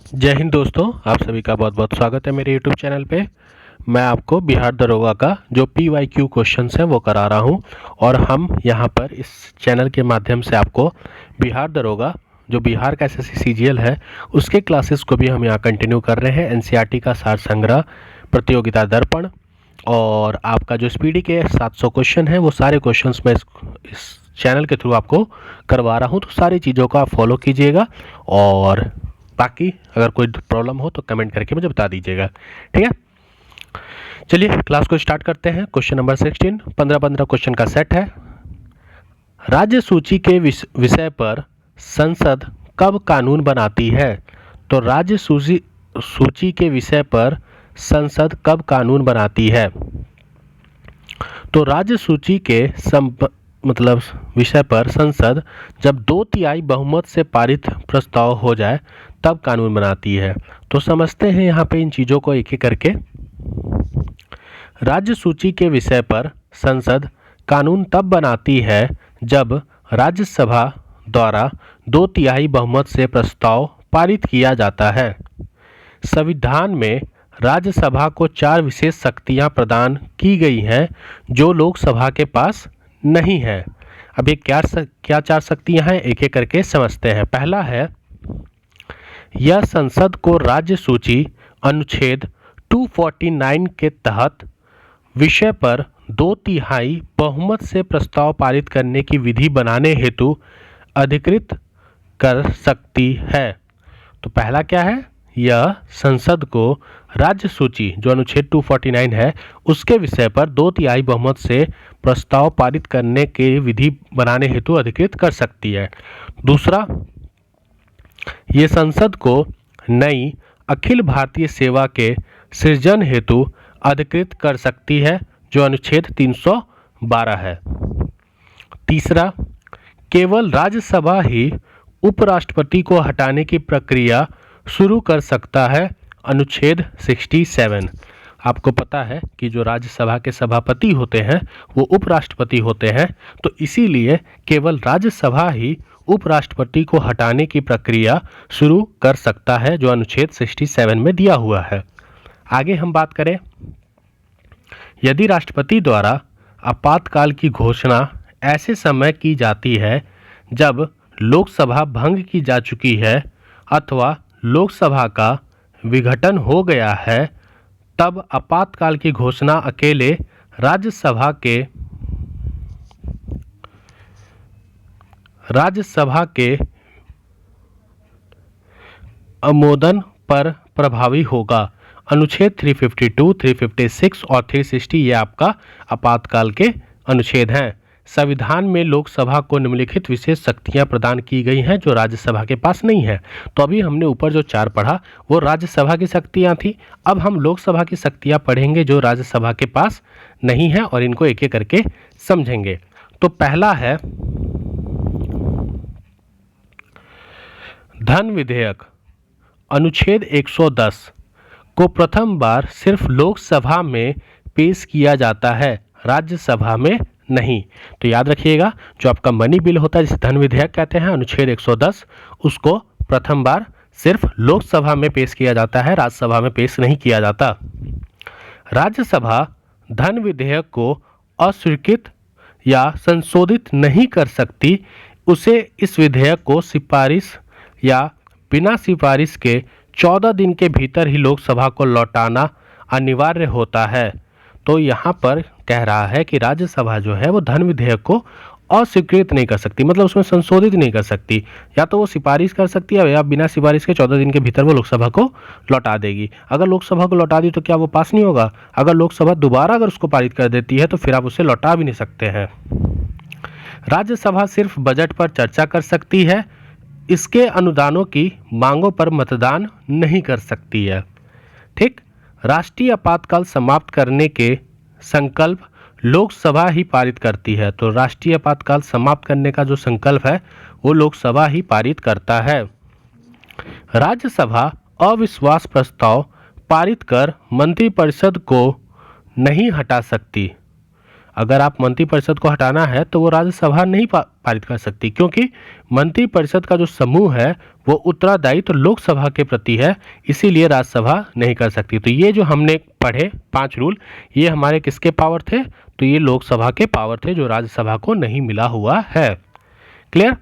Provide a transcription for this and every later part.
जय हिंद दोस्तों, आप सभी का बहुत बहुत स्वागत है मेरे यूट्यूब चैनल पे। मैं आपको बिहार दरोगा का जो PYQ क्वेश्चंस है वो करा रहा हूँ। और हम यहाँ पर इस चैनल के माध्यम से आपको बिहार दरोगा जो बिहार का SSC CGL है उसके क्लासेस को भी हम यहाँ कंटिन्यू कर रहे हैं। NCERT का सार संग्रह, प्रतियोगिता दर्पण और आपका जो स्पीडी के 700 क्वेश्चन है वो सारे क्वेश्चंस मैं इस चैनल के थ्रू आपको करवा रहा हूँ। तो सारी चीज़ों को आप फॉलो कीजिएगा और बाकी अगर कोई प्रॉब्लम हो तो कमेंट करके मुझे बता दीजिएगा, ठीक है। चलिए क्लास को स्टार्ट करते हैं। क्वेश्चन नंबर 16, 15 क्वेश्चन का सेट है। राज्य सूची के विषय पर संसद कब कानून बनाती है? तो राज्य सूची के विषय पर संसद कब कानून बनाती है? तो राज्य सूची के विषय पर संसद जब 2/3 बहुमत से पारित प्रस्ताव हो जाए तब कानून बनाती है। तो समझते हैं यहाँ पे इन चीज़ों को एक एक करके। राज्य सूची के विषय पर संसद कानून तब बनाती है जब राज्यसभा द्वारा 2/3 बहुमत से प्रस्ताव पारित किया जाता है। संविधान में राज्यसभा को 4 विशेष शक्तियां प्रदान की गई हैं जो लोकसभा के पास नहीं है। अब ये क्या 4 शक्तियां हैं एक एक करके समझते हैं। पहला है, यह संसद को राज्य सूची अनुच्छेद 249 के तहत विषय पर 2/3 बहुमत से प्रस्ताव पारित करने की विधि बनाने हेतु अधिकृत कर सकती है। तो पहला क्या है, यह संसद को राज्य सूची जो अनुच्छेद 249 है उसके विषय पर 2/3 बहुमत से प्रस्ताव पारित करने की विधि बनाने हेतु अधिकृत कर सकती है। दूसरा, ये संसद को नई अखिल भारतीय सेवा के सृजन हेतु अधिकृत कर सकती है जो अनुच्छेद 312 है। तीसरा, केवल राज्यसभा ही उपराष्ट्रपति को हटाने की प्रक्रिया शुरू कर सकता है, अनुच्छेद 67। आपको पता है कि जो राज्यसभा के सभापति होते हैं वो उपराष्ट्रपति होते हैं, तो इसीलिए केवल राज्यसभा ही उपराष्ट्रपति को हटाने की प्रक्रिया शुरू कर सकता है जो अनुच्छेद 67 में दिया हुआ है। आगे हम बात करें, यदि राष्ट्रपति द्वारा आपातकाल की घोषणा ऐसे समय की जाती है जब लोकसभा भंग की जा चुकी है अथवा लोकसभा का विघटन हो गया है, तब आपातकाल की घोषणा अकेले राज्यसभा के अनुमोदन पर प्रभावी होगा। अनुच्छेद 352, 356 और 360 ये आपका आपातकाल के अनुच्छेद हैं। संविधान में लोकसभा को निम्नलिखित विशेष शक्तियां प्रदान की गई हैं जो राज्यसभा के पास नहीं है। तो अभी हमने ऊपर जो 4 पढ़ा वो राज्यसभा की शक्तियां थी। अब हम लोकसभा की शक्तियां पढ़ेंगे जो राज्यसभा के पास नहीं है और इनको एक एक करके समझेंगे। तो पहला है धन विधेयक। अनुच्छेद 110 को प्रथम बार सिर्फ लोकसभा में पेश किया जाता है, राज्यसभा में नहीं। तो याद रखिएगा, जो आपका मनी बिल होता है जिसे धन विधेयक कहते हैं, अनुच्छेद 110 उसको प्रथम बार सिर्फ लोकसभा में पेश किया जाता है, राज्यसभा में पेश नहीं किया जाता। राज्यसभा धन विधेयक को अस्वीकृत या संशोधित नहीं कर सकती। उसे इस विधेयक को सिफारिश या बिना सिफारिश के 14 दिन के भीतर ही लोकसभा को लौटाना अनिवार्य होता है। तो यहाँ पर कह रहा है कि राज्यसभा जो है वो धन विधेयक को अस्वीकृत नहीं कर सकती, मतलब उसमें संशोधित नहीं कर सकती। या तो वो सिफारिश कर सकती है या बिना सिफारिश के 14 दिन के भीतर वो लोकसभा को लौटा देगी। अगर लोकसभा को लौटा दी तो क्या वो पास नहीं होगा? अगर लोकसभा दोबारा अगर उसको पारित कर देती है तो फिर आप उसे लौटा भी नहीं सकते हैं। राज्यसभा सिर्फ बजट पर चर्चा कर सकती है, इसके अनुदानों की मांगों पर मतदान नहीं कर सकती है। ठीक, राष्ट्रीय आपातकाल समाप्त करने के संकल्प लोकसभा ही पारित करती है। तो राष्ट्रीय आपातकाल समाप्त करने का जो संकल्प है वो लोकसभा ही पारित करता है। राज्यसभा अविश्वास प्रस्ताव पारित कर मंत्रिपरिषद को नहीं हटा सकती। अगर आप मंत्रिपरिषद को हटाना है तो वो राज्यसभा नहीं पारित कर सकती, क्योंकि मंत्रिपरिषद का जो समूह है वो उत्तरदायी तो लोकसभा के प्रति है, इसीलिए राज्यसभा नहीं कर सकती। तो ये जो हमने पढ़े 5 रूल, ये हमारे किसके पावर थे? तो ये लोकसभा के पावर थे, जो राज्यसभा को नहीं मिला हुआ है। क्लियर?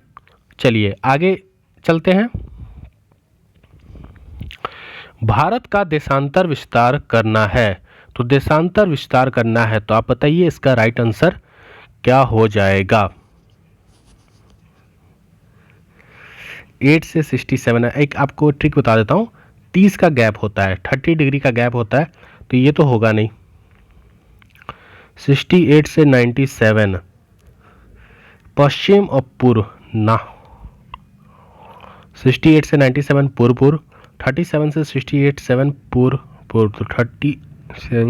चलिए आगे चलते हैं। भारत का देशांतर विस्तार करना है, तो देशांतर विस्तार करना है तो आप बताइए इसका राइट आंसर क्या हो जाएगा? 8 से 67 है। एक आपको ट्रिक बता देता हूँ, 30 का गैप होता है, 30 डिग्री का गैप होता है, तो ये तो होगा नहीं। 68 से 97 पश्चिम और पूर्व ना, 68 से 97 पूर्व, 37 से 68 7 पूर्व, तो 37 से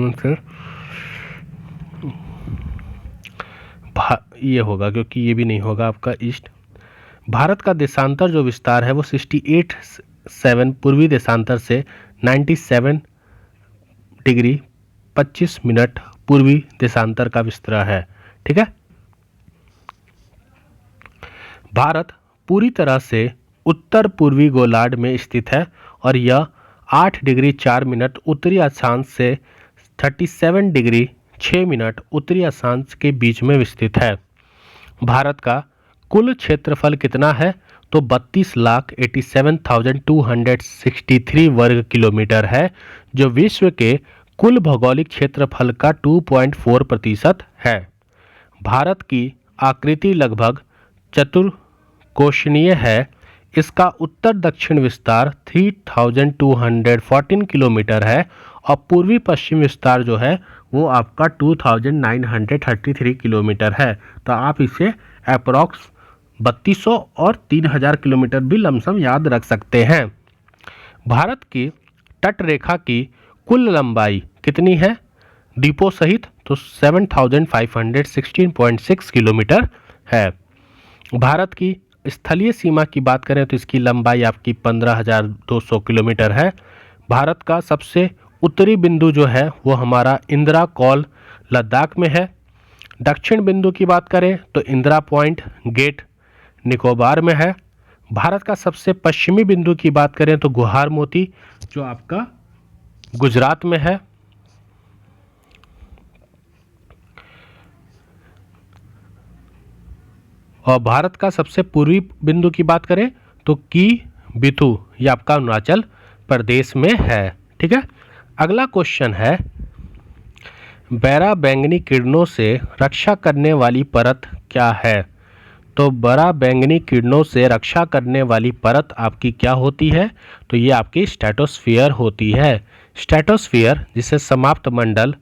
ये होगा, क्योंकि ये भी नहीं होगा आपका ईस्ट। भारत का देशांतर जो विस्तार है वो 68 7 पूर्वी देशांतर से 97 डिग्री 25 मिनट पूर्वी देशांतर का विस्तार है। ठीक है। भारत पूरी तरह से उत्तर पूर्वी गोलार्ध में स्थित है और यह 8 डिग्री 4 मिनट उत्तरी अक्षांश से 37 डिग्री 6 मिनट उत्तरी अक्षांश के बीच में विस्तृत है। भारत का कुल क्षेत्रफल कितना है? तो 32,87,263 वर्ग किलोमीटर है, जो विश्व के कुल भौगोलिक क्षेत्रफल का 2.4% है। भारत की आकृति लगभग चतुर्कोणीय है। इसका उत्तर दक्षिण विस्तार 3,214 किलोमीटर है और पूर्वी पश्चिम विस्तार जो है वो आपका 2,933 किलोमीटर है। तो आप इसे अप्रॉक्स 3200 और 3,000 किलोमीटर भी लमसम याद रख सकते हैं। भारत की तट रेखा की कुल लंबाई कितनी है द्वीपों सहित? तो 7,516.6 किलोमीटर है। भारत की स्थलीय सीमा की बात करें तो इसकी लंबाई आपकी 15,200 किलोमीटर है। भारत का सबसे उत्तरी बिंदु जो है वो हमारा इंदिरा कॉल लद्दाख में है। दक्षिण बिंदु की बात करें तो इंदिरा पॉइंट गेट निकोबार में है। भारत का सबसे पश्चिमी बिंदु की बात करें तो गुहार मोती जो आपका गुजरात में है। और भारत का सबसे पूर्वी बिंदु की बात करें तो की बिथु ये आपका अरुणाचल प्रदेश में है। ठीक है। अगला क्वेश्चन है, बैरा बैंगनी किरणों से रक्षा करने वाली परत क्या है? तो बड़ा बैंगनी किरणों से रक्षा करने वाली परत आपकी क्या होती है? तो ये आपकी स्ट्रेटोस्फीयर होती है। स्ट्रेटोस्फीयर जिसे समाप्त मंडल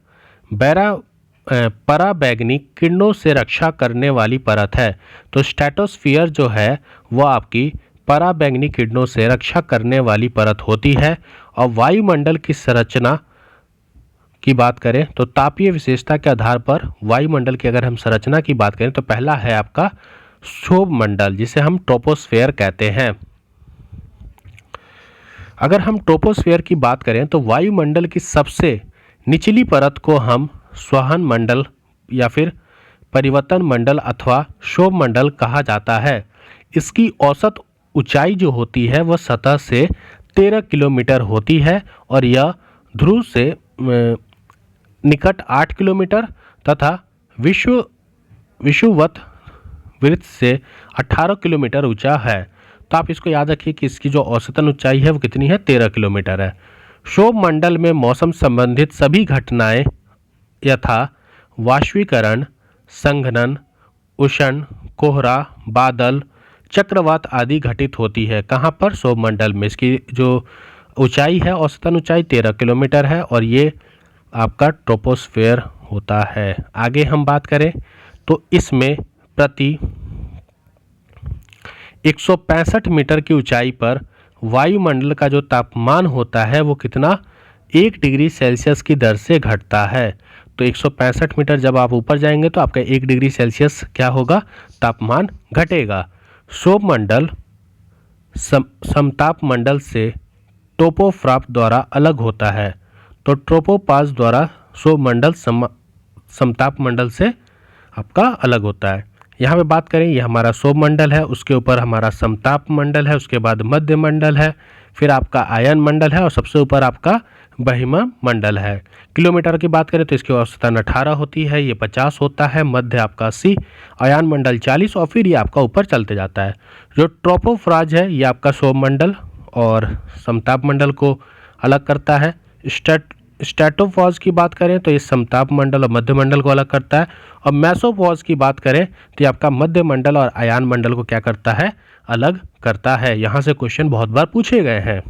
पराबैंगनी किरणों से रक्षा करने वाली परत है। तो स्ट्रेटोस्फीयर जो है वो आपकी पराबैंगनी किरणों से रक्षा करने वाली परत होती है। और वायुमंडल की संरचना की बात करें तो तापीय विशेषता के आधार पर वायुमंडल की अगर हम संरचना की बात करें तो पहला है आपका क्षोभ मंडल जिसे हम ट्रोपोस्फेयर कहते हैं। अगर हम ट्रोपोस्फेयर की बात करें तो वायुमंडल की सबसे निचली परत को हम संवहन मंडल या फिर परिवर्तन मंडल अथवा क्षोभ मंडल कहा जाता है। इसकी औसत ऊंचाई जो होती है वह सतह से 13 किलोमीटर होती है और यह ध्रुव से निकट 8 किलोमीटर तथा विषुवत वृत्त से 18 किलोमीटर ऊंचा है। तो आप इसको याद रखिए कि इसकी जो औसतन ऊंचाई है वो कितनी है? 13 किलोमीटर है। क्षोभ मंडल में मौसम संबंधित सभी घटनाएं यथा वाष्पीकरण, संघनन, उष्ण, कोहरा, बादल, चक्रवात आदि घटित होती है। कहाँ पर? क्षोभ मंडल में। इसकी जो ऊंचाई है औसतन ऊंचाई 13 किलोमीटर है और ये आपका ट्रोपोस्फेयर होता है। आगे हम बात करें तो इसमें प्रति 165 मीटर की ऊंचाई पर वायुमंडल का जो तापमान होता है वो कितना? 1 डिग्री सेल्सियस की दर से घटता है। तो 165 मीटर जब आप ऊपर जाएंगे तो आपका 1 डिग्री सेल्सियस क्या होगा? तापमान घटेगा। क्षोभ मंडल समताप मंडल से टोपोफ्रास्ट द्वारा अलग होता है। तो ट्रोपोपाज द्वारा क्षोभ मंडल समताप मंडल से आपका अलग होता है। यहाँ पे बात करें, ये हमारा सौरमंडल है, उसके ऊपर हमारा समताप मंडल है, उसके बाद मध्य मंडल है, फिर आपका आयन मंडल है और सबसे ऊपर आपका बहिर्मा मंडल है। किलोमीटर की बात करें तो इसकी औसतन 18 होती है, ये 50 होता है, मध्य आपका 80, आयन मंडल 40 और फिर ये आपका ऊपर चलते जाता है। जो ट्रोपोफाज है ये आपका सौरमंडल और समताप मंडल को अलग करता है। स्ट्रेटोफॉज की बात करें तो ये समताप मंडल और मध्य मंडल को अलग करता है, और मेसोफॉज की बात करें तो ये आपका मध्य मंडल और आयन मंडल को क्या करता है, अलग करता है। यहाँ से क्वेश्चन बहुत बार पूछे गए हैं।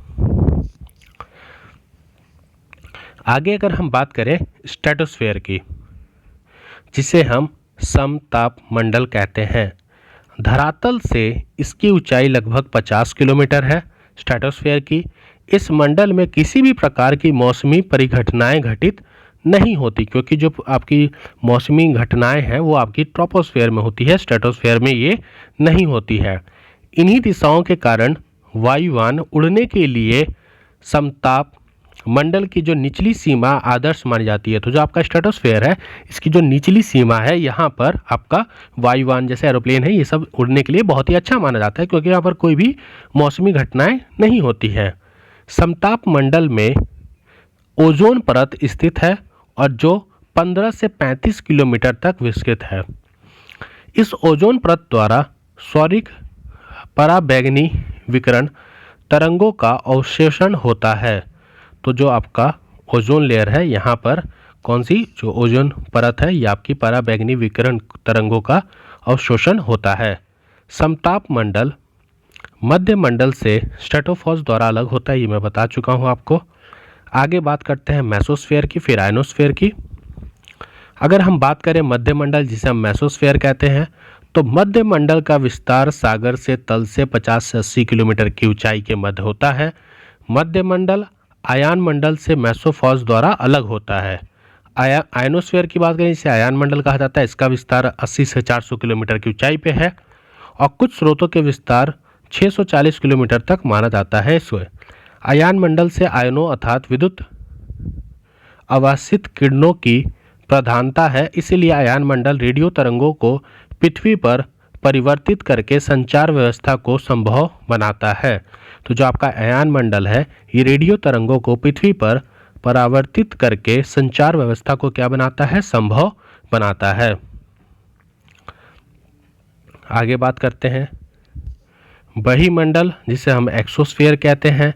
आगे अगर हम बात करें स्ट्रेटोस्फेयर की, जिसे हम समताप मंडल कहते हैं, धरातल से इसकी ऊंचाई लगभग 50 किलोमीटर है स्ट्रेटोस्फेयर की। इस मंडल में किसी भी प्रकार की मौसमी परिघटनाएं घटित नहीं होती, क्योंकि जो आपकी मौसमी घटनाएं हैं वो आपकी ट्रोपोस्फेयर में होती है, स्ट्रेटोस्फेयर में ये नहीं होती है। इन्हीं दिशाओं के कारण वायुयान उड़ने के लिए समताप मंडल की जो निचली सीमा आदर्श मानी जाती है। तो जो आपका स्ट्रेटोस्फेयर है इसकी जो निचली सीमा है, यहाँ पर आपका वायुयान जैसे एरोप्लेन है ये सब उड़ने के लिए बहुत ही अच्छा माना जाता है, क्योंकि यहाँ पर कोई भी मौसमी घटनाएं नहीं होती है। समताप मंडल में ओजोन परत स्थित है और जो 15 से 35 किलोमीटर तक विस्तृत है। इस ओजोन परत द्वारा सौरिक पराबैंगनी विकिरण तरंगों का अवशोषण होता है। तो जो आपका ओजोन लेयर है, यहाँ पर कौन सी जो ओजोन परत है ये आपकी पराबैंगनी विकिरण तरंगों का अवशोषण होता है। समताप मंडल मध्य मंडल से स्ट्रेटोफॉज द्वारा अलग होता है, ये मैं बता चुका हूँ आपको। आगे बात करते हैं मेसोस्फेयर की, फिर आयनोस्फेयर की। अगर हम बात करें मध्य मंडल जिसे हम मेसोस्फेयर कहते हैं, तो मध्य मंडल का विस्तार सागर से तल से 50 से 80 किलोमीटर की ऊंचाई के मध्य होता है। मध्य मंडल आयन मंडल से मेसोफॉज द्वारा अलग होता है। आयनोस्फेयर की बात करें, इसे आयन मंडल कहा जाता है, इसका विस्तार 80 से 400 किलोमीटर की ऊंचाई पे है और कुछ स्रोतों के विस्तार 640 किलोमीटर तक माना जाता है। इसमें आयन मंडल से आयनों अर्थात विद्युत अवासित किरणों की प्रधानता है, इसीलिए आयन मंडल रेडियो तरंगों को पृथ्वी पर परिवर्तित करके संचार व्यवस्था को संभव बनाता है। तो जो आपका आयन मंडल है ये रेडियो तरंगों को पृथ्वी पर परावर्तित करके संचार व्यवस्था को क्या बनाता है, संभव बनाता है। आगे बात करते हैं बहिमंडल जिसे हम एक्सोस्फीयर कहते हैं।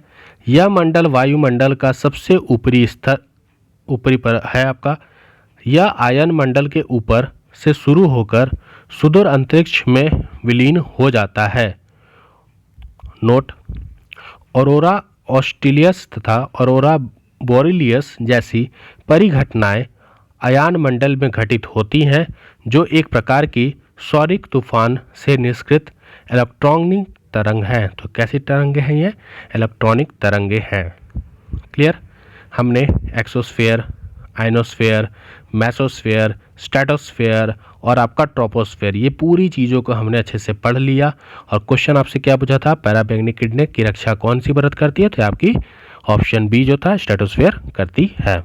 यह मंडल वायुमंडल का सबसे ऊपरी पर है आपका। यह आयन मंडल के ऊपर से शुरू होकर सुदूर अंतरिक्ष में विलीन हो जाता है। नोट, ऑरोरा ऑस्ट्रेलियस तथा ऑरोरा बोरेलियस जैसी परिघटनाएं आयन मंडल में घटित होती हैं, जो एक प्रकार की सौरिक तूफान से निष्कृत इलेक्ट्रॉनिक तरंग हैं। तो कैसी तरंगे हैं ये? इलेक्ट्रॉनिक तरंगे हैं। क्लियर? हमने एक्सोस्फेयर, आयनोस्फेयर, मेसोस्फेयर, स्ट्रेटोस्फेयर और आपका ट्रोपोस्फेयर, ये पूरी चीज़ों को हमने अच्छे से पढ़ लिया। और क्वेश्चन आपसे क्या पूछा था, पराबैंगनी किरणें की रक्षा कौन सी परत करती है? तो आपकी ऑप्शन बी जो था स्ट्रेटोस्फेयर करती है।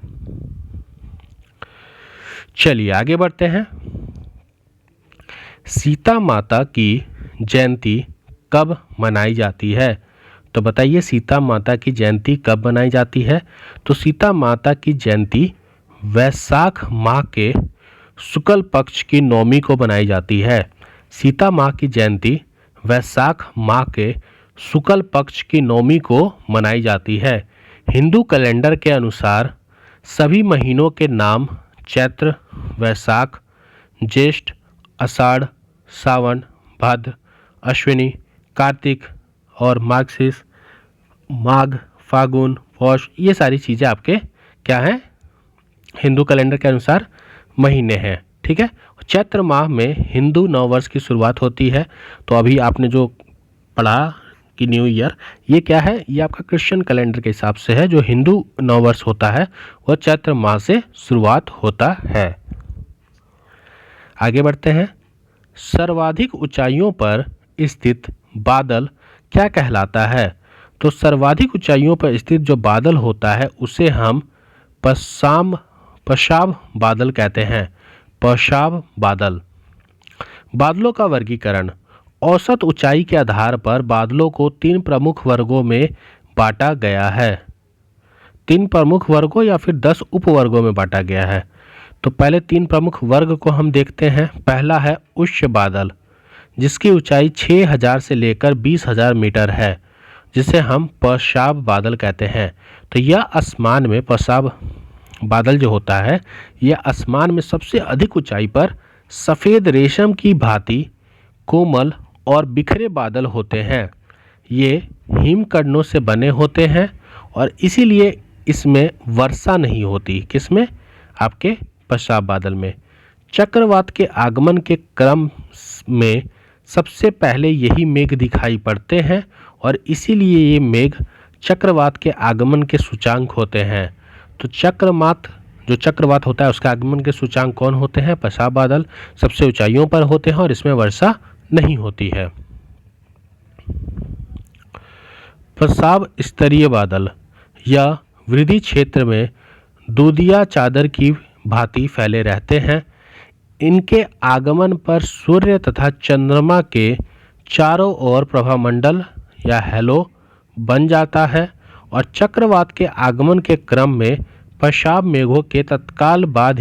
चलिए आगे बढ़ते हैं। सीता माता की जयंती कब मनाई जाती है? तो बताइए सीता माता की जयंती कब मनाई जाती है? तो सीता माता की जयंती वैशाख माह के शुक्ल पक्ष की नवमी को मनाई जाती है। सीता माँ की जयंती वैशाख माह के शुक्ल पक्ष की नवमी को मनाई जाती है। हिंदू कैलेंडर के अनुसार सभी महीनों के नाम चैत्र, वैशाख, ज्येष्ठ, आषाढ़, सावन, भाद्र, अश्विनी, कार्तिक और मार्गशीर्ष, माघ, फागुन, पौष, ये सारी चीज़ें आपके क्या हैं, हिंदू कैलेंडर के अनुसार महीने हैं। ठीक है। चैत्र माह में हिंदू नववर्ष की शुरुआत होती है। तो अभी आपने जो पढ़ा कि न्यू ईयर, ये क्या है, ये आपका क्रिश्चियन कैलेंडर के हिसाब से है। जो हिंदू नववर्ष होता है वह चैत्र माह से शुरुआत होता है। आगे बढ़ते हैं। सर्वाधिक ऊंचाइयों पर स्थित बादल क्या कहलाता है? तो सर्वाधिक ऊंचाइयों पर स्थित जो बादल होता है उसे हम पश्चाम बादल कहते हैं। पश्चाम बादल। बादलों का वर्गीकरण। औसत ऊंचाई के आधार पर बादलों को 3 प्रमुख वर्गों में बांटा गया है। 3 प्रमुख वर्गों या फिर 10 उपवर्गों में बांटा गया है। तो पहले 3 प्रमुख वर्ग को हम देखते हैं। पहला है उच्च बादल, जिसकी ऊंचाई 6000 से लेकर 20,000 मीटर है, जिसे हम पेशाब बादल कहते हैं। तो यह आसमान में पेशाब बादल जो होता है, यह आसमान में सबसे अधिक ऊंचाई पर सफ़ेद रेशम की भांति कोमल और बिखरे बादल होते हैं। ये हिमकणों से बने होते हैं और इसीलिए इसमें वर्षा नहीं होती। किसमें? आपके पेशाब बादल में। चक्रवात के आगमन के क्रम में सबसे पहले यही मेघ दिखाई पड़ते हैं और इसीलिए ये मेघ चक्रवात के आगमन के सूचांक होते हैं। तो चक्रवात होता है उसके आगमन के सूचांक कौन होते हैं? पेशाब बादल सबसे ऊंचाइयों पर होते हैं और इसमें वर्षा नहीं होती है। पेशाब स्तरीय बादल या वृद्धि क्षेत्र में दूधिया चादर की भांति फैले रहते हैं। इनके आगमन पर सूर्य तथा चंद्रमा के चारों ओर प्रभामंडल या हैलो बन जाता है और चक्रवात के आगमन के क्रम में पेशाब मेघों के तत्काल बाद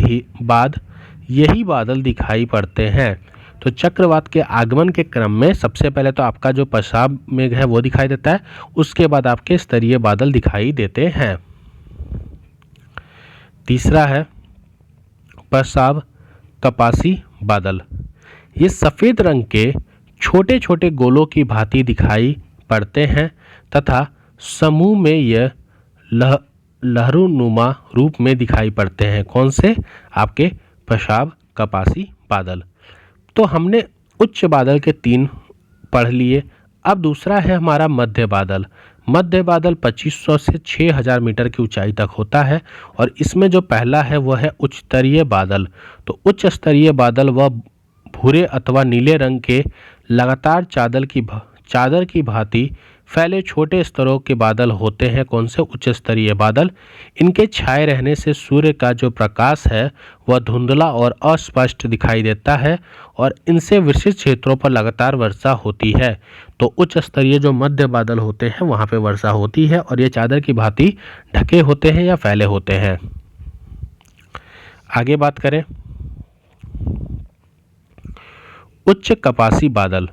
यही बादल दिखाई पड़ते हैं। तो चक्रवात के आगमन के क्रम में सबसे पहले तो आपका जो पेशाब मेघ है वो दिखाई देता है, उसके बाद आपके स्तरीय बादल दिखाई देते हैं। तीसरा है पेशाब कपासी बादल। ये सफ़ेद रंग के छोटे छोटे गोलों की भांति दिखाई पड़ते हैं तथा समूह में यह लहरोनुमा रूप में दिखाई पड़ते हैं। कौन से? आपके पेशाब कपासी बादल। तो हमने उच्च बादल के 3 पढ़ लिए। अब दूसरा है हमारा मध्य बादल। मध्य बादल 2500 से 6000 मीटर की ऊंचाई तक होता है और इसमें जो पहला है वह है उच्च स्तरीय बादल। तो उच्च स्तरीय बादल वह भूरे अथवा नीले रंग के लगातार चादर की भांति फैले छोटे स्तरों के बादल होते हैं। कौन से? उच्च स्तरीय बादल। इनके छाए रहने से सूर्य का जो प्रकाश है वह धुंधला और अस्पष्ट दिखाई देता है और इनसे विशिष्ट क्षेत्रों पर लगातार वर्षा होती है। तो उच्च स्तरीय जो मध्य बादल होते हैं वहाँ पे वर्षा होती है और ये चादर की भांति ढके होते हैं या फैले होते हैं। आगे बात करें उच्च कपासी बादल।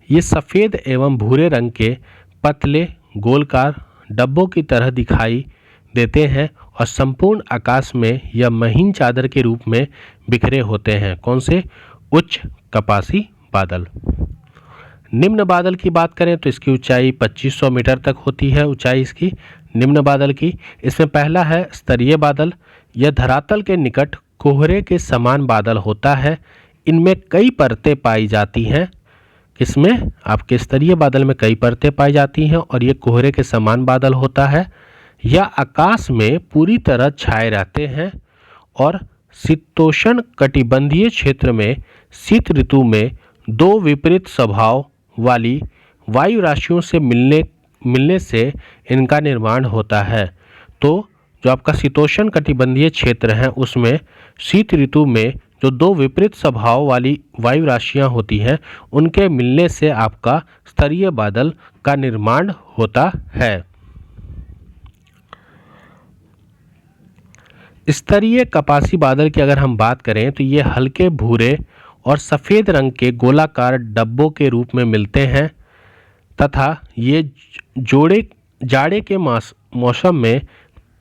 ये सफ़ेद एवं भूरे रंग के पतले गोलकार डब्बों की तरह दिखाई देते हैं और संपूर्ण आकाश में यह महीन चादर के रूप में बिखरे होते हैं। कौन से? उच्च कपासी बादल। निम्न बादल की बात करें तो इसकी ऊंचाई 2500 मीटर तक होती है। ऊंचाई इसकी निम्न बादल की। इसमें पहला है स्तरीय बादल। यह धरातल के निकट कोहरे के समान बादल होता है। इनमें कई परतें पाई जाती हैं। किसमें? आपके स्तरीय बादल में कई परतें पाई जाती हैं और ये कोहरे के समान बादल होता है। यह आकाश में पूरी तरह छाए रहते हैं और शीतोष्ण कटिबंधीय क्षेत्र में शीत ऋतु में 2 विपरीत स्वभाव वाली वायु राशियों से मिलने से इनका निर्माण होता है। तो जो आपका शीतोष्ण कटिबंधीय क्षेत्र है उसमें शीत ऋतु में जो 2 विपरीत स्वभाव वाली वायु राशियां होती हैं उनके मिलने से आपका स्तरीय बादल का निर्माण होता है। स्तरीय कपासी बादल की अगर हम बात करें तो ये हल्के भूरे और सफ़ेद रंग के गोलाकार डब्बों के रूप में मिलते हैं तथा ये जाड़े के मौसम में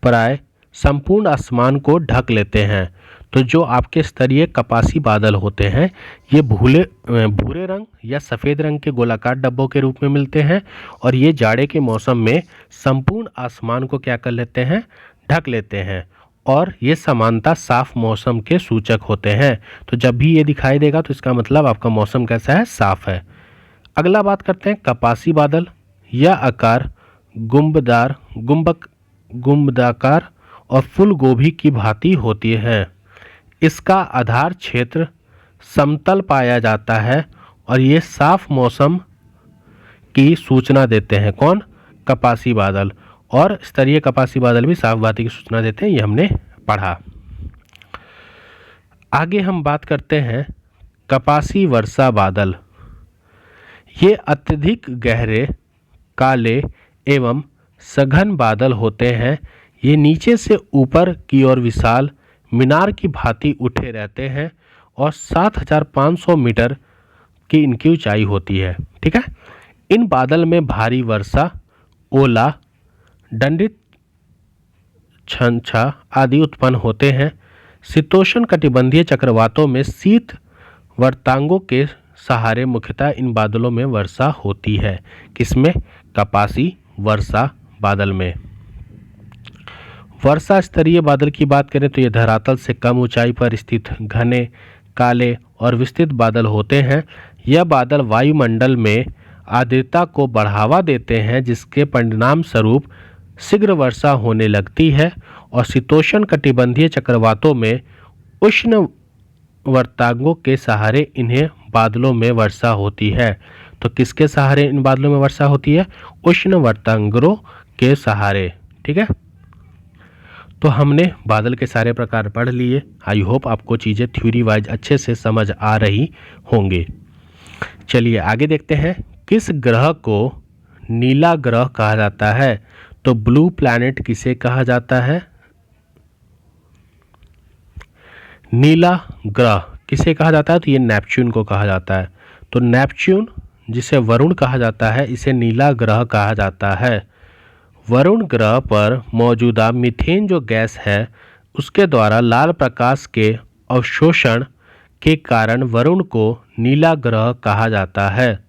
प्राय संपूर्ण आसमान को ढक लेते हैं। तो जो आपके स्तरीय कपासी बादल होते हैं ये भूरे रंग या सफ़ेद रंग के गोलाकार डब्बों के रूप में मिलते हैं और ये जाड़े के मौसम में संपूर्ण आसमान को क्या कर लेते हैं? ढक लेते हैं और ये समानता साफ मौसम के सूचक होते हैं। तो जब भी ये दिखाई देगा तो इसका मतलब आपका मौसम कैसा है? साफ है। अगला बात करते हैं कपासी बादल। यह आकार गुंबदाकार और फूल गोभी की भांति होती है। इसका आधार क्षेत्र समतल पाया जाता है और ये साफ मौसम की सूचना देते हैं। कौन? कपासी बादल। और स्तरीय कपासी बादल भी साफ भांति की सूचना देते हैं, ये हमने पढ़ा। आगे हम बात करते हैं कपासी वर्षा बादल। ये अत्यधिक गहरे, काले एवं सघन बादल होते हैं। ये नीचे से ऊपर की ओर विशाल मीनार की भांति उठे रहते हैं और 7,500 मीटर की इनकी ऊंचाई होती है। ठीक है। इन बादल में भारी वर्षा, ओला, दंडित छंछा आदि उत्पन्न होते हैं। शीतोष्ण कटिबंधीय चक्रवातों में शीत वर्तांगों के सहारे मुख्यतः इन बादलों में वर्षा होती है। किसमें? कपासी वर्षा बादल में। वर्षा स्तरीय बादल की बात करें तो ये धरातल से कम ऊंचाई पर स्थित घने, काले और विस्तृत बादल होते हैं। यह बादल वायुमंडल में आर्द्रता को बढ़ावा देते हैं, जिसके परिणाम स्वरूप शीघ्र वर्षा होने लगती है और शीतोष्ण कटिबंधीय चक्रवातों में उष्ण वर्तांगों के सहारे इन्हें बादलों में वर्षा होती है। तो किसके सहारे इन बादलों में वर्षा होती है? उष्ण वर्तांगों के सहारे। ठीक है। तो हमने बादल के सारे प्रकार पढ़ लिए। आई होप आपको चीज़ें थ्योरी वाइज अच्छे से समझ आ रही होंगे। चलिए आगे देखते हैं। किस ग्रह को नीला ग्रह कहा जाता है? तो ब्लू प्लैनेट किसे कहा जाता है? नीला ग्रह किसे कहा जाता है? तो ये नेपच्यून को कहा जाता है। तो नेपच्यून, जिसे वरुण कहा जाता है, इसे नीला ग्रह कहा जाता है। वरुण ग्रह पर मौजूदा मीथेन जो गैस है, उसके द्वारा लाल प्रकाश के अवशोषण के कारण वरुण को नीला ग्रह कहा जाता है।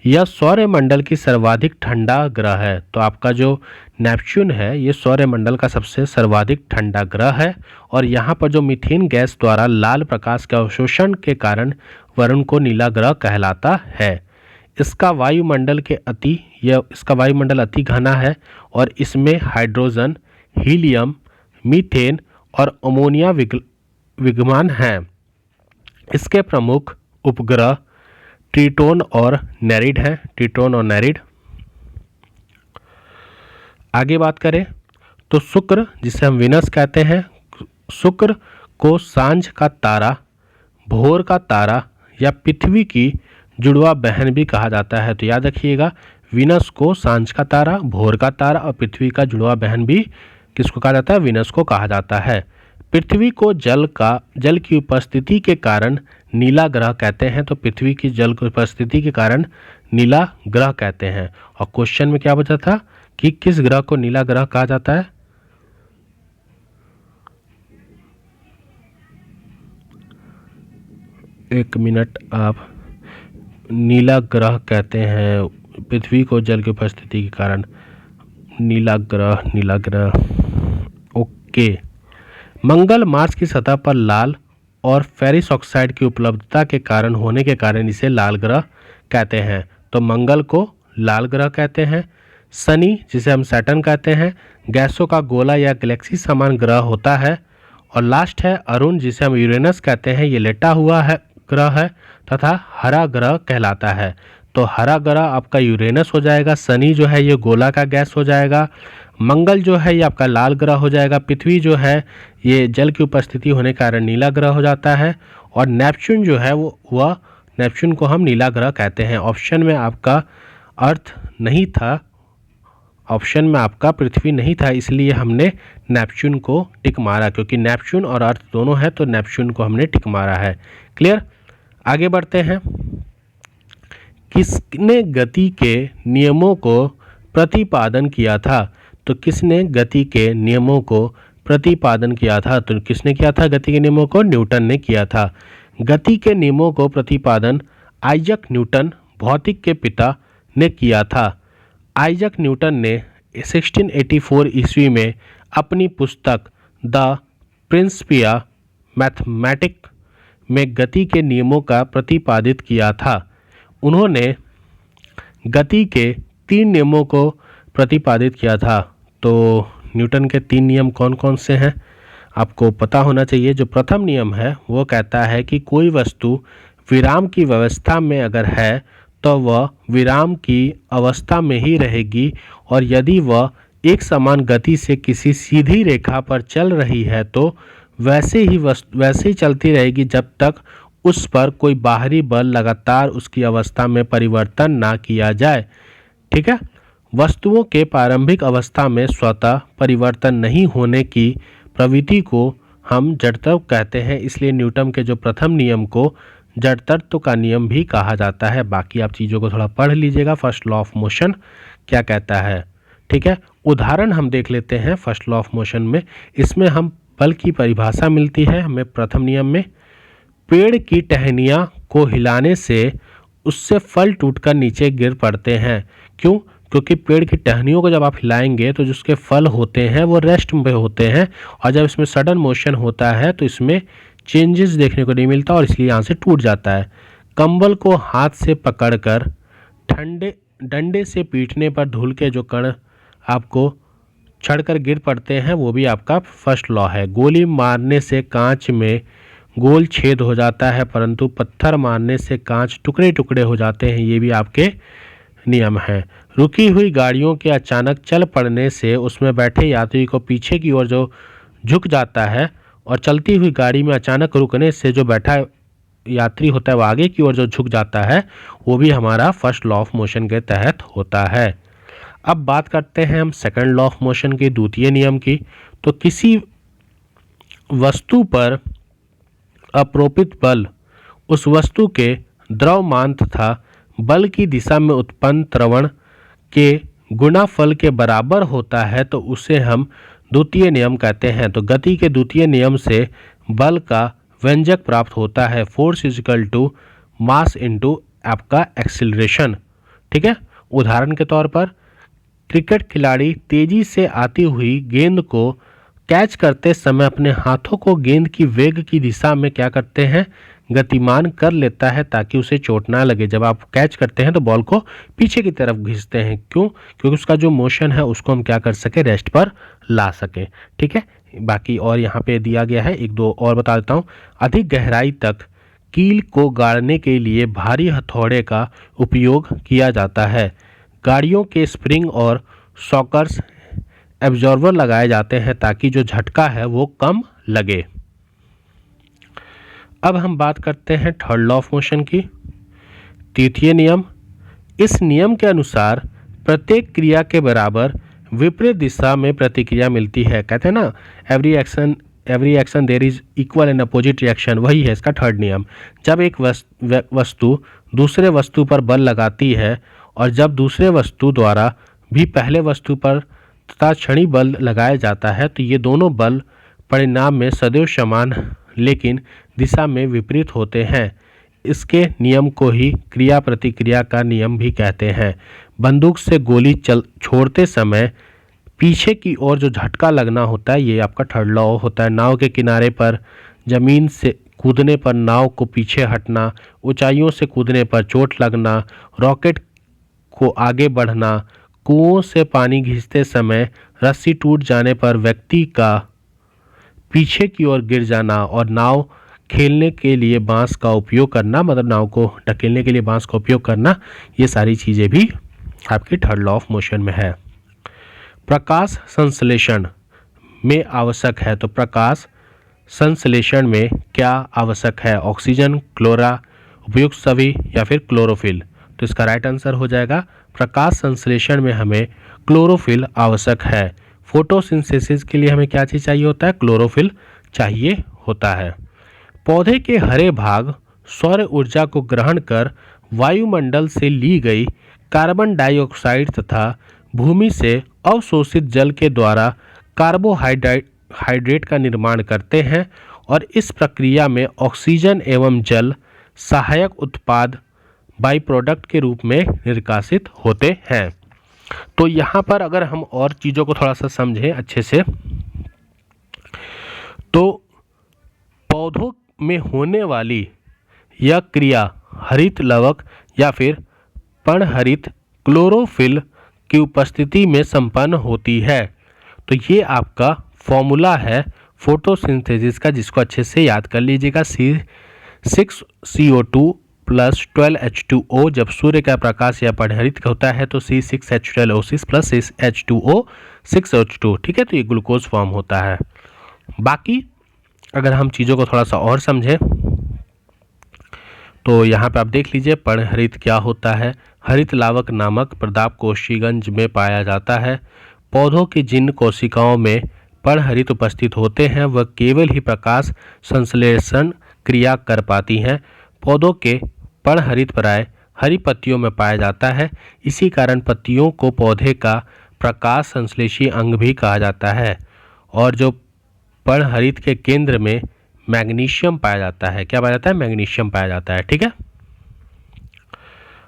यह सौरमंडल की सर्वाधिक ठंडा ग्रह है। तो आपका जो नेपच्यून है, ये सौरमंडल का सबसे सर्वाधिक ठंडा ग्रह है और यहाँ पर जो मीथेन गैस द्वारा लाल प्रकाश के अवशोषण के कारण वरुण को नीला ग्रह कहलाता है। इसका वायुमंडल अति घना है और इसमें हाइड्रोजन, हीलियम, मीथेन और अमोनिया विद्यमान हैं। इसके प्रमुख उपग्रह ट्रिटोन और नेरिड हैं। ट्रिटोन और नेरिड। आगे बात करें तो शुक्र, जिसे हम विनस कहते हैं, शुक्र को सांझ का तारा, भोर का तारा या पृथ्वी की जुड़वा बहन भी कहा जाता है। तो याद रखिएगा, विनस को सांझ का तारा, भोर का तारा और पृथ्वी का जुड़वा बहन भी किसको कहा जाता है? विनस को कहा जाता है। पृथ्वी को जल की उपस्थिति के कारण नीला ग्रह कहते हैं। तो पृथ्वी की जल की उपस्थिति के कारण नीला ग्रह कहते हैं। और क्वेश्चन में क्या बचा था कि किस ग्रह को नीला ग्रह कहा जाता है? एक मिनट, आप नीला ग्रह कहते हैं पृथ्वी को जल की उपस्थिति के कारण। नीला ग्रह। ओके। मंगल मार्स की सतह पर लाल और फेरिस ऑक्साइड की उपलब्धता के कारण होने के कारण इसे लाल ग्रह कहते हैं। तो मंगल को लाल ग्रह कहते हैं। शनि, जिसे हम सैटर्न कहते हैं, गैसों का गोला या गैलेक्सी समान ग्रह होता है। और लास्ट है अरुण, जिसे हम यूरेनस कहते हैं। ये लेटा हुआ है ग्रह है तथा हरा ग्रह कहलाता है। तो हरा ग्रह आपका यूरेनस हो जाएगा। शनि जो है ये गोला का गैस हो जाएगा। मंगल जो है ये आपका लाल ग्रह हो जाएगा। पृथ्वी जो है ये जल की उपस्थिति होने के कारण नीला ग्रह हो जाता है। और नेपच्यून जो है वह नेपच्यून को हम नीला ग्रह कहते हैं। ऑप्शन में आपका अर्थ नहीं था, ऑप्शन में आपका पृथ्वी नहीं था, इसलिए हमने नेपच्यून को टिक मारा, क्योंकि नेपच्यून और अर्थ दोनों है तो नेपच्यून को हमने टिक मारा है। क्लियर। आगे बढ़ते हैं। किसने गति के नियमों को प्रतिपादन किया था? तो किसने गति के नियमों को प्रतिपादन किया था? तो किसने किया था गति के नियमों को? न्यूटन ने किया था। गति के नियमों को प्रतिपादन आइजक न्यूटन, भौतिक के पिता, ने किया था। आइजक न्यूटन ने 1684 ईस्वी में अपनी पुस्तक द प्रिंसिपिया मैथमेटिक में गति के नियमों का प्रतिपादित किया था। उन्होंने गति के 3 नियमों को प्रतिपादित किया था। तो न्यूटन के 3 नियम कौन कौन से हैं आपको पता होना चाहिए। जो प्रथम नियम है वो कहता है कि कोई वस्तु विराम की व्यवस्था में अगर है तो वह विराम की अवस्था में ही रहेगी, और यदि वह एक समान गति से किसी सीधी रेखा पर चल रही है तो वैसे ही चलती रहेगी जब तक उस पर कोई बाहरी बल लगातार उसकी अवस्था में परिवर्तन ना किया जाए। ठीक है, वस्तुओं के प्रारंभिक अवस्था में स्वतः परिवर्तन नहीं होने की प्रवृत्ति को हम जड़त्व कहते हैं। इसलिए न्यूटन के जो प्रथम नियम को जड़त्व का नियम भी कहा जाता है। बाकी आप चीज़ों को थोड़ा पढ़ लीजिएगा, फर्स्ट लॉ ऑफ मोशन क्या कहता है। ठीक है, उदाहरण हम देख लेते हैं फर्स्ट लॉ ऑफ मोशन में। इसमें हम बल की परिभाषा मिलती है हमें प्रथम नियम में। पेड़ की टहनियाँ को हिलाने से उससे फल टूटकर नीचे गिर पड़ते हैं। क्यों? क्योंकि पेड़ की टहनियों को जब आप हिलाएंगे तो जिसके फल होते हैं वो रेस्ट में होते हैं, और जब इसमें सडन मोशन होता है तो इसमें चेंजेस देखने को नहीं मिलता और इसलिए यहाँ से टूट जाता है। कंबल को हाथ से पकड़कर ठंडे डंडे से पीटने पर धूल के जो कण आपको छड़कर गिर पड़ते हैं वो भी आपका फर्स्ट लॉ है। गोली मारने से कांच में गोल छेद हो जाता है, परंतु पत्थर मारने से कांच टुकड़े टुकड़े हो जाते हैं, ये भी आपके नियम हैं। रुकी हुई गाड़ियों के अचानक चल पड़ने से उसमें बैठे यात्री को पीछे की ओर जो झुक जाता है, और चलती हुई गाड़ी में अचानक रुकने से जो बैठा यात्री होता है वो आगे की ओर जो झुक जाता है, वो भी हमारा फर्स्ट लॉ ऑफ मोशन के तहत होता है। अब बात करते हैं हम सेकंड लॉ ऑफ मोशन के द्वितीय नियम की। तो किसी वस्तु पर अप्रोपित बल उस वस्तु के द्रव्यमान तथा बल की दिशा में उत्पन्न त्वरण के गुणाफल के बराबर होता है तो उसे हम द्वितीय नियम कहते हैं। तो गति के द्वितीय नियम से बल का व्यंजक प्राप्त होता है, force equal to mass into आपका एक्सीलरेशन। ठीक है, उदाहरण के तौर पर क्रिकेट खिलाड़ी तेजी से आती हुई गेंद को कैच करते समय अपने हाथों को गेंद की वेग की दिशा में क्या करते हैं, गतिमान कर लेता है ताकि उसे चोट ना लगे। जब आप कैच करते हैं तो बॉल को पीछे की तरफ खींचते हैं। क्यों? क्योंकि उसका जो मोशन है उसको हम क्या कर सके, रेस्ट पर ला सके। ठीक है, बाकी और यहाँ पे दिया गया है, एक दो और बता देता हूँ। अधिक गहराई तक कील को गाड़ने के लिए भारी हथौड़े का उपयोग किया जाता है। गाड़ियों के स्प्रिंग और सॉकर्स एब्जॉर्बर लगाए जाते हैं ताकि जो झटका है वो कम लगे। अब हम बात करते हैं थर्ड लॉ ऑफ मोशन की, तृतीय नियम। इस नियम के अनुसार प्रत्येक क्रिया के बराबर विपरीत दिशा में प्रतिक्रिया मिलती है। कहते हैं ना, every action there is equal and opposite reaction, वही है इसका थर्ड नियम। जब एक वस्तु दूसरे वस्तु पर बल लगाती है और जब दूसरे वस्तु द्वारा भी पहले वस्तु पर तथा क्षणिक बल लगाया जाता है तो ये दोनों बल परिणाम में सदैव समान लेकिन दिशा में विपरीत होते हैं। इसके नियम को ही क्रिया प्रतिक्रिया का नियम भी कहते हैं। बंदूक से गोली छोड़ते समय पीछे की ओर जो झटका लगना होता है ये आपका थर्ड लॉ होता है। नाव के किनारे पर जमीन से कूदने पर नाव को पीछे हटना, ऊंचाइयों से कूदने पर चोट लगना, रॉकेट को आगे बढ़ना, कुओं से पानी खींचते समय रस्सी टूट जाने पर व्यक्ति का पीछे की ओर गिर जाना, और नाव खेलने के लिए बांस का उपयोग करना, मतलब नाव को ढकेलने के लिए बांस का उपयोग करना, ये सारी चीज़ें भी आपकी थर्ड लॉ ऑफ मोशन में है। प्रकाश संश्लेषण में आवश्यक है, तो प्रकाश संश्लेषण में क्या आवश्यक है, ऑक्सीजन, क्लोरा, उपयुक्त सभी या फिर क्लोरोफिल। तो इसका राइट आंसर हो जाएगा प्रकाश संश्लेषण में हमें क्लोरोफिल आवश्यक है। फोटोसिंथेसिस के लिए हमें क्या चीज़ चाहिए होता है, क्लोरोफिल चाहिए होता है। पौधे के हरे भाग सौर ऊर्जा को ग्रहण कर वायुमंडल से ली गई कार्बन डाइऑक्साइड तथा भूमि से अवशोषित जल के द्वारा कार्बोहाइड्रेट का निर्माण करते हैं, और इस प्रक्रिया में ऑक्सीजन एवं जल सहायक उत्पाद बाई प्रोडक्ट के रूप में निर्काशित होते हैं। तो यहाँ पर अगर हम और चीज़ों को थोड़ा सा समझें अच्छे से, तो पौधों में होने वाली यह क्रिया हरित लवक या फिर पर्णहरित क्लोरोफिल की उपस्थिति में संपन्न होती है। तो ये आपका फॉर्मूला है फोटोसिंथेसिस का, जिसको अच्छे से याद कर लीजिएगा। C6CO2 प्लस 12H2O, जब सूर्य का प्रकाश या पर्णहरित होता है तो C6H12O6 प्लस H2O 6H2। ठीक है, तो ये ग्लूकोज फॉर्म होता है। बाकी अगर हम चीज़ों को थोड़ा सा और समझें तो यहाँ पे आप देख लीजिए पर्णहरित क्या होता है। हरित लावक नामक पदार्थ कोशिकांज में पाया जाता है। पौधों की जिन कोशिकाओं में पर्णहरित उपस्थित होते हैं वह केवल ही प्रकाश संश्लेषण क्रिया कर पाती हैं। पौधों के पर्णहरित प्राय हरी पत्तियों में पाया जाता है। इसी कारण पत्तियों को पौधे का प्रकाश संश्लेषी अंग भी कहा जाता है। और जो पर्णहरित के केंद्र में मैग्नीशियम पाया जाता है, क्या पाया जाता है? मैग्नीशियम पाया जाता है। ठीक है।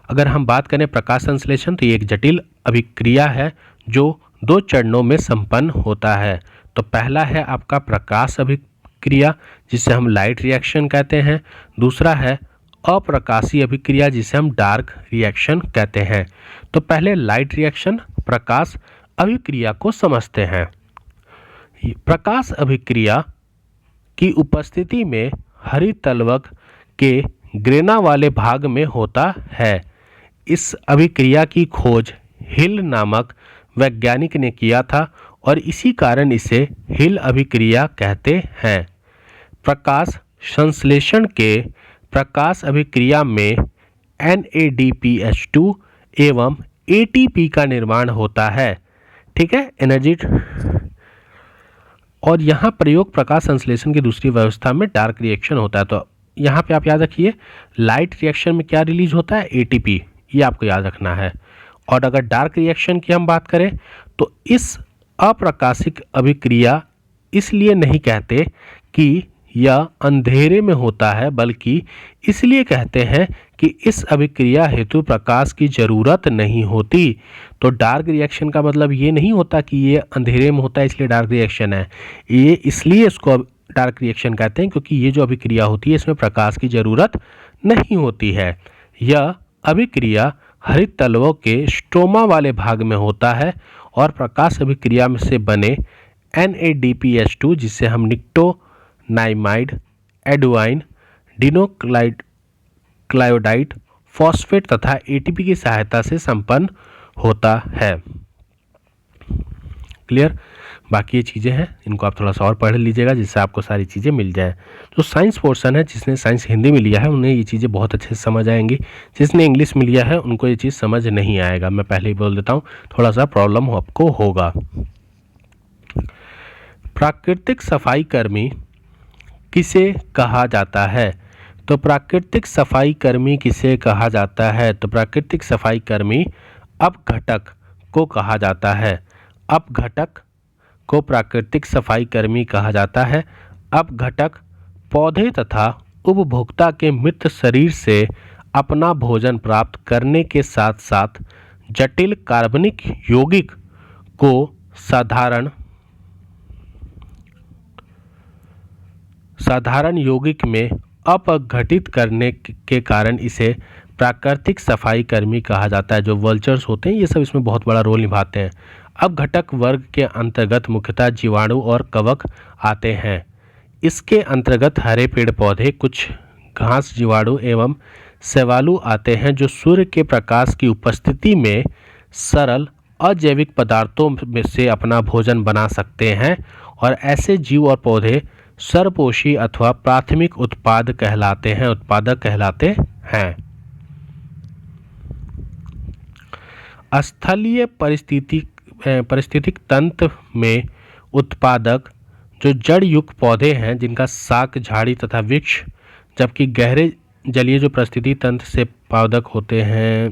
अगर हम बात करें प्रकाश संश्लेषण, तो ये एक जटिल अभिक्रिया है जो 2 चरणों में संपन्न होता है। तो पहला है आपका प्रकाश अभिक्रिया जिसे हम लाइट रिएक्शन कहते हैं। दूसरा है अप्रकाशीय अभिक्रिया जिसे हम डार्क रिएक्शन कहते हैं। तो पहले लाइट रिएक्शन प्रकाश अभिक्रिया को समझते हैं। प्रकाश अभिक्रिया की उपस्थिति में हरित तलवक के ग्रेना वाले भाग में होता है। इस अभिक्रिया की खोज हिल नामक वैज्ञानिक ने किया था और इसी कारण इसे हिल अभिक्रिया कहते हैं। प्रकाश संश्लेषण के प्रकाश अभिक्रिया में NADPH2 एवं ATP का निर्माण होता है। ठीक है, एनर्जी। और यहाँ प्रयोग प्रकाश संश्लेषण की दूसरी व्यवस्था में डार्क रिएक्शन होता है। तो यहाँ पे आप याद रखिए लाइट रिएक्शन में क्या रिलीज होता है? ATP, ये आपको याद रखना है। और अगर डार्क रिएक्शन की हम बात करें तो इस अप्रकाशिक अभिक्रिया इसलिए नहीं कहते कि यह अंधेरे में होता है, बल्कि इसलिए कहते हैं कि इस अभिक्रिया हेतु प्रकाश की जरूरत नहीं होती। तो डार्क रिएक्शन का मतलब ये नहीं होता कि ये अंधेरे में होता है इसलिए डार्क रिएक्शन है। ये इसलिए इसको डार्क रिएक्शन कहते हैं क्योंकि ये जो अभिक्रिया होती है इसमें प्रकाश की जरूरत नहीं होती है। यह अभिक्रिया हरित तलवों के स्ट्रोमा वाले भाग में होता है और प्रकाश अभिक्रिया में से बने NADPH2 जिसे हम निक्टोनाइमाइड, एडुआइन, डिनोक्लायोडाइड, फॉस्फेट तथा ATP की सहायता से संपन्न होता है। क्लियर? बाकी ये चीज़ें हैं, इनको आप थोड़ा सा और पढ़ लीजिएगा जिससे आपको सारी चीज़ें मिल जाए। जो साइंस पोर्शन है, जिसने साइंस हिंदी में लिया है उन्हें ये चीज़ें बहुत अच्छे से समझ आएंगी। जिसने इंग्लिश में लिया है उनको ये चीज़ समझ नहीं आएगा। मैं पहले ही बोल देता हूँ, थोड़ा सा प्रॉब्लम आपको होगा। प्राकृतिक सफाई कर्मी किसे कहा जाता है? तो प्राकृतिक सफाई कर्मी किसे कहा जाता है? तो प्राकृतिक सफाई कर्मी अपघटक को कहा जाता है। अपघटक को प्राकृतिक सफाई कर्मी कहा जाता है। अपघटक पौधे तथा उपभोक्ता के मृत शरीर से अपना भोजन प्राप्त करने के साथ साथ जटिल कार्बनिक यौगिक को साधारण यौगिक में अपघटित करने के कारण इसे प्राकृतिक सफाई कर्मी कहा जाता है। जो वल्चर्स होते हैं ये सब इसमें बहुत बड़ा रोल निभाते हैं। अपघटक वर्ग के अंतर्गत मुख्यतः जीवाणु और कवक आते हैं। इसके अंतर्गत हरे पेड़ पौधे, कुछ घास जीवाणु एवं शैवालु आते हैं जो सूर्य के प्रकाश की उपस्थिति में सरल अजैविक पदार्थों में से अपना भोजन बना सकते हैं। और ऐसे जीव और पौधे सर्वपोषी अथवा प्राथमिक उत्पादक कहलाते हैं। स्थलीय पारिस्थितिक तंत्र में उत्पादक जो जड़ युक्त पौधे हैं जिनका शाक, झाड़ी तथा वृक्ष, जबकि गहरे जलीय जो पारिस्थितिकी तंत्र से उत्पादक होते हैं,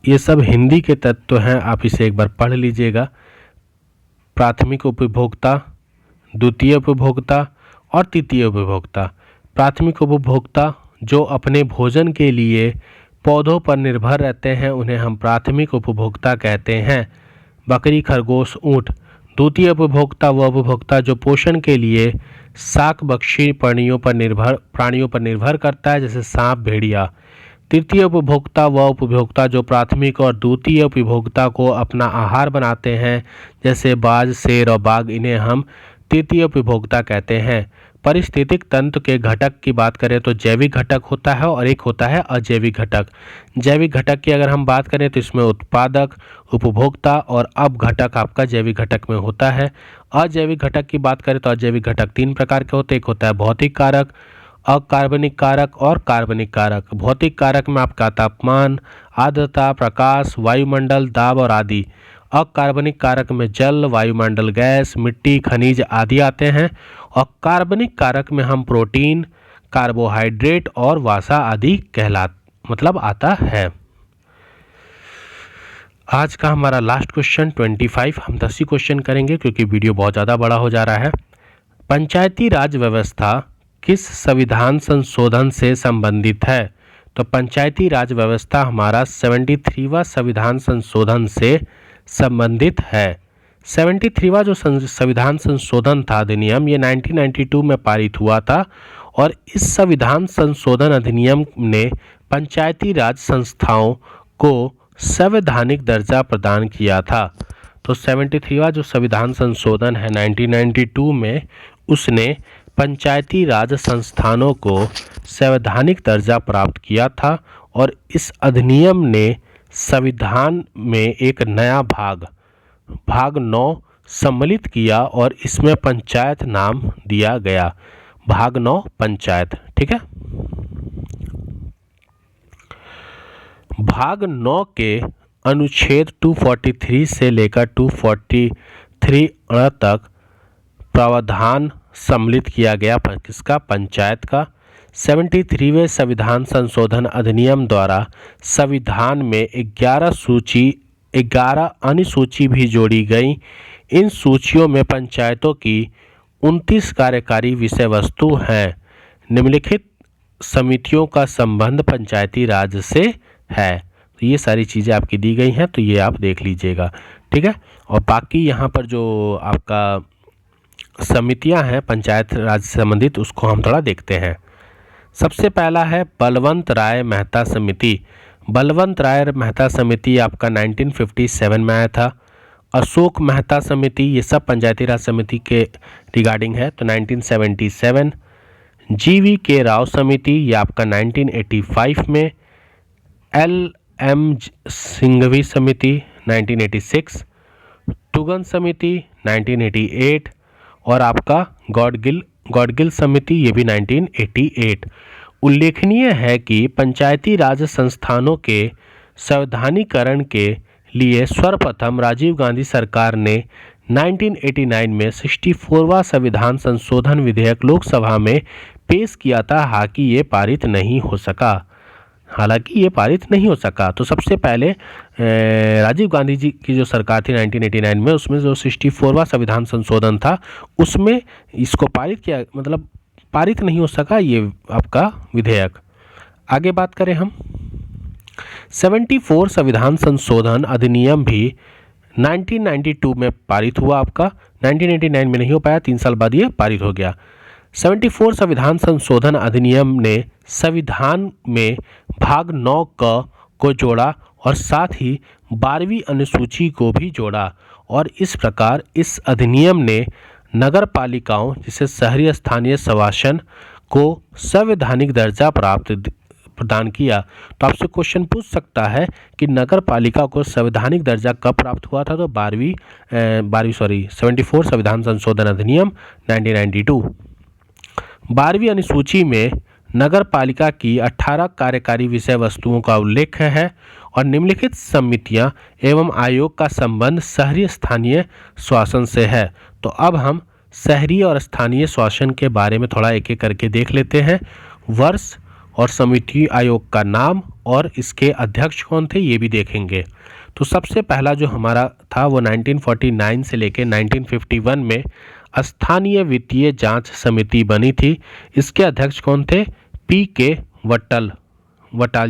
ये सब हिंदी के तत्व हैं। आप इसे एक बार पढ़ लीजिएगा। प्राथमिक उपभोक्ता, द्वितीय उपभोक्ता और तृतीय उपभोक्ता। प्राथमिक उपभोक्ता जो अपने भोजन के लिए पौधों पर निर्भर रहते हैं उन्हें हम प्राथमिक उपभोक्ता कहते हैं। बकरी, खरगोश, ऊँट। द्वितीय उपभोक्ता वह उपभोक्ता जो पोषण के लिए शाकभक्षी प्राणियों पर निर्भर करता है, जैसे सांप, भेड़िया। तृतीय उपभोक्ता वह उपभोक्ता जो प्राथमिक और द्वितीय उपभोक्ता को अपना आहार बनाते हैं, जैसे बाज, शेर और बाघ। इन्हें हम तृतीय उपभोक्ता कहते हैं। पारिस्थितिक तंत्र के घटक की बात करें तो जैविक घटक होता है और एक होता है अजैविक घटक। जैविक घटक की अगर हम बात करें तो इसमें उत्पादक, उपभोक्ता और अपघटक आपका जैविक घटक में होता है। अजैविक घटक की बात करें तो अजैविक घटक 3 प्रकार के होते हैं। एक होता है भौतिक कारक, अकार्बनिक कारक और कार्बनिक कारक। भौतिक कारक में आपका तापमान, आर्द्रता, प्रकाश, वायुमंडल, दाब और आदि। अकार्बनिक कारक में जल, वायुमंडल गैस, मिट्टी, खनिज आदि आते हैं। और कार्बनिक कारक में हम प्रोटीन, कार्बोहाइड्रेट और वसा आदि आता है। आज का हमारा लास्ट क्वेश्चन 25, हम 10 ही क्वेश्चन करेंगे क्योंकि वीडियो बहुत ज़्यादा बड़ा हो जा रहा है। पंचायती राज व्यवस्था किस संविधान संशोधन से संबंधित है? तो पंचायती राज व्यवस्था हमारा 73वां संविधान संशोधन से संबंधित है। 73वां जो संविधान संशोधन था अधिनियम, ये 1992 में पारित हुआ था और इस संविधान संशोधन अधिनियम ने पंचायती राज संस्थाओं को संवैधानिक दर्जा प्रदान किया था। तो 73वां जो संविधान संशोधन है 1992 में, उसने पंचायती राज संस्थानों को संवैधानिक दर्जा प्राप्त किया था और इस अधिनियम ने संविधान में एक नया भाग 9 सम्मिलित किया और इसमें पंचायत नाम दिया गया। भाग 9 पंचायत, ठीक है। भाग 9 के अनुच्छेद 243 से लेकर 243 तक प्रावधान सम्मिलित किया गया किसका? पंचायत का। 73वें संविधान संशोधन अधिनियम द्वारा संविधान में 11 अनुसूची भी जोड़ी गई। इन सूचियों में पंचायतों की 29 कार्यकारी विषय वस्तु हैं। निम्नलिखित समितियों का संबंध पंचायती राज से है। तो ये सारी चीज़ें आपकी दी गई हैं, तो ये आप देख लीजिएगा, ठीक है। और बाकी यहाँ पर जो आपका समितियां हैं पंचायत राज से संबंधित, उसको हम थोड़ा देखते हैं। सबसे पहला है बलवंत राय मेहता समिति। बलवंत राय मेहता समिति आपका 1957 में आया था। अशोक मेहता समिति, ये सब पंचायती राज समिति के रिगार्डिंग है, तो 1977। GV के राव समिति, ये आपका 1985 में। LM सिंघवी समिति 1986। टुगन समिति 1988 और आपका गॉडगिल समिति, ये भी 1988। उल्लेखनीय है कि पंचायती राज संस्थानों के संवैधानिकरण के लिए सर्वप्रथम राजीव गांधी सरकार ने 1989 में 64वां संविधान संशोधन विधेयक लोकसभा में पेश किया था, हालांकि ये पारित नहीं हो सका। तो सबसे पहले राजीव गांधी जी की जो सरकार थी 1989 में, उसमें जो 64वां संविधान संशोधन था उसमें इसको पारित नहीं हो सका ये आपका विधेयक। आगे बात करें हम, 74 संविधान संशोधन अधिनियम भी 1992 में पारित हुआ आपका। 1989 में नहीं हो पाया, 3 साल बाद ये पारित हो गया। 74 संविधान संशोधन अधिनियम ने संविधान में भाग 9 को जोड़ा और साथ ही 12वीं अनुसूची को भी जोड़ा और इस प्रकार इस अधिनियम ने नगर पालिकाओं जिसे शहरी स्थानीय स्वशासन को संवैधानिक दर्जा प्रदान किया। तो आपसे क्वेश्चन पूछ सकता है कि नगर पालिका को संवैधानिक दर्जा कब प्राप्त हुआ था? तो 74 संविधान संशोधन अधिनियम 1992। 12वीं अनुसूची में नगर पालिका की 18 कार्यकारी विषय वस्तुओं का उल्लेख है और निम्नलिखित समितियां एवं आयोग का संबंध शहरी स्थानीय शासन से है। तो अब हम शहरी और स्थानीय शासन के बारे में थोड़ा एक एक करके देख लेते हैं। वर्ष और समिति आयोग का नाम और इसके अध्यक्ष कौन थे ये भी देखेंगे। तो सबसे पहला जो हमारा था वो 1949 से लेकर 1951 में स्थानीय वित्तीय जांच समिति बनी थी। इसके अध्यक्ष कौन थे? PK वटाल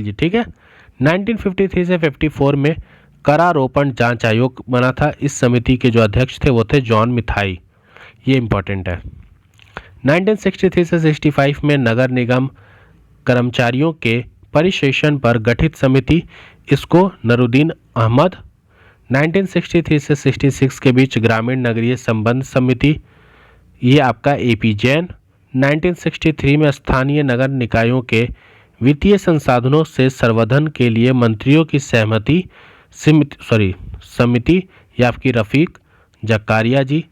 जी, ठीक है। 1953 से 54 में करारोपण जांच आयोग बना था। इस समिति के जो अध्यक्ष थे वो थे जॉन मिथाई, ये इंपॉर्टेंट है। 1963 से 65 में नगर निगम कर्मचारियों के परिशेषण पर गठित समिति, इसको नरुद्दीन अहमद। 1963 से 66 के बीच ग्रामीण नगरीय संबंध समिति, ये आपका AP जैन। 1963 में स्थानीय नगर निकायों के वित्तीय संसाधनों से संवर्धन के लिए मंत्रियों की समिति या आपकी रफीक जकारिया जी।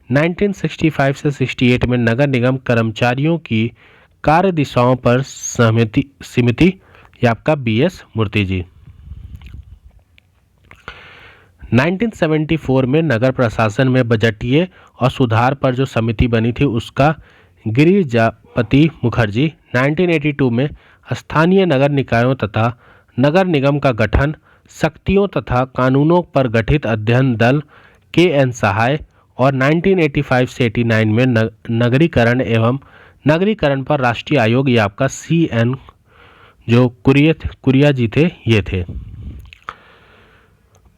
1965 से 68 में नगर निगम कर्मचारियों की कार्य दिशाओं पर समिति या आपका BS मूर्ति जी। 1974 में नगर प्रशासन में बजटीय और सुधार पर जो समिति बनी थी उसका गिरिजापति मुखर्जी। 1982 में स्थानीय नगर निकायों तथा नगर निगम का गठन, शक्तियों तथा कानूनों पर गठित अध्ययन दल KN सहाय। और 1985 से 89 में नगरीकरण एवं नगरीकरण पर राष्ट्रीय आयोग या आपका CN जो कुरिया जी थे ये थे।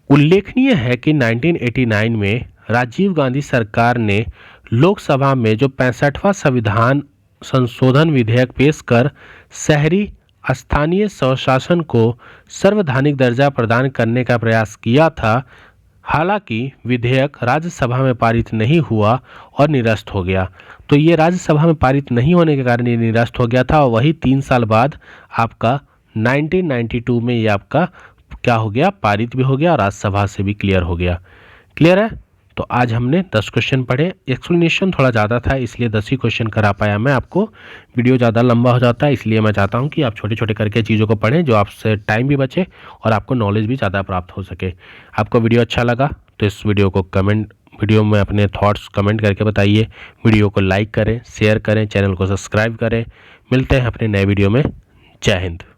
उल्लेखनीय है कि 1989 में राजीव गांधी सरकार ने लोकसभा में जो 65वां संविधान संशोधन विधेयक पेश कर शहरी स्थानीय स्वशासन को संवैधानिक दर्जा प्रदान करने का प्रयास किया था। हालांकि विधेयक राज्यसभा में पारित नहीं हुआ और निरस्त हो गया। तो ये राज्यसभा में पारित नहीं होने के कारण ये निरस्त हो गया था और वही 3 साल बाद आपका 1992 में ये आपका क्या हो गया, पारित भी हो गया और राज्यसभा से भी क्लियर हो गया। क्लियर है। तो आज हमने 10 क्वेश्चन पढ़े। एक्सप्लेनेशन थोड़ा ज़्यादा था इसलिए 10 ही क्वेश्चन करा पाया मैं। आपको वीडियो ज़्यादा लंबा हो जाता है इसलिए मैं चाहता हूं कि आप छोटे छोटे करके चीज़ों को पढ़ें जो आपसे टाइम भी बचे और आपको नॉलेज भी ज़्यादा प्राप्त हो सके। आपको वीडियो अच्छा लगा तो इस वीडियो को वीडियो में अपने थॉट्स कमेंट करके बताइए। वीडियो को लाइक करें, शेयर करें, चैनल को सब्सक्राइब करें। मिलते हैं अपने नए वीडियो में। जय हिंद।